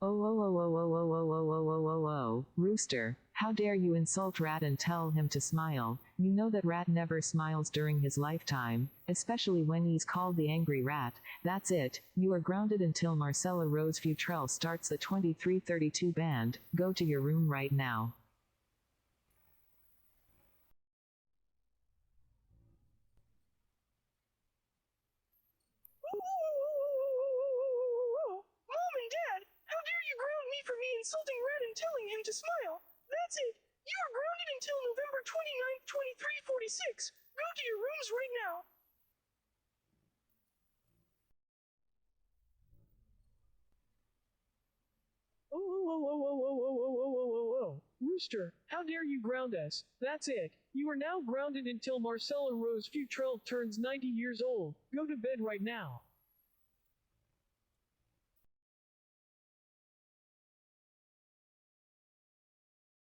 Oh, oh, oh, oh, oh, oh, oh, oh, oh, oh, oh, oh. Rooster, how dare you insult Rat and tell him to smile? You know that Rat never smiles during his lifetime, especially when he's called the angry rat. That's it, you are grounded until Marcella Rose Futrell starts the 2332 band. Go to your room right now. Mom and Dad, how dare you ground me for me insulting Red and telling him to smile? That's it. You are grounded until November 29th, 2346. Go to your rooms right now. Oh, oh, oh, oh, oh, oh, oh, oh, oh, oh, oh, oh. Rooster, how dare you ground us? That's it. You are now grounded until Marcella Rose Futrell turns 90 years old. Go to bed right now.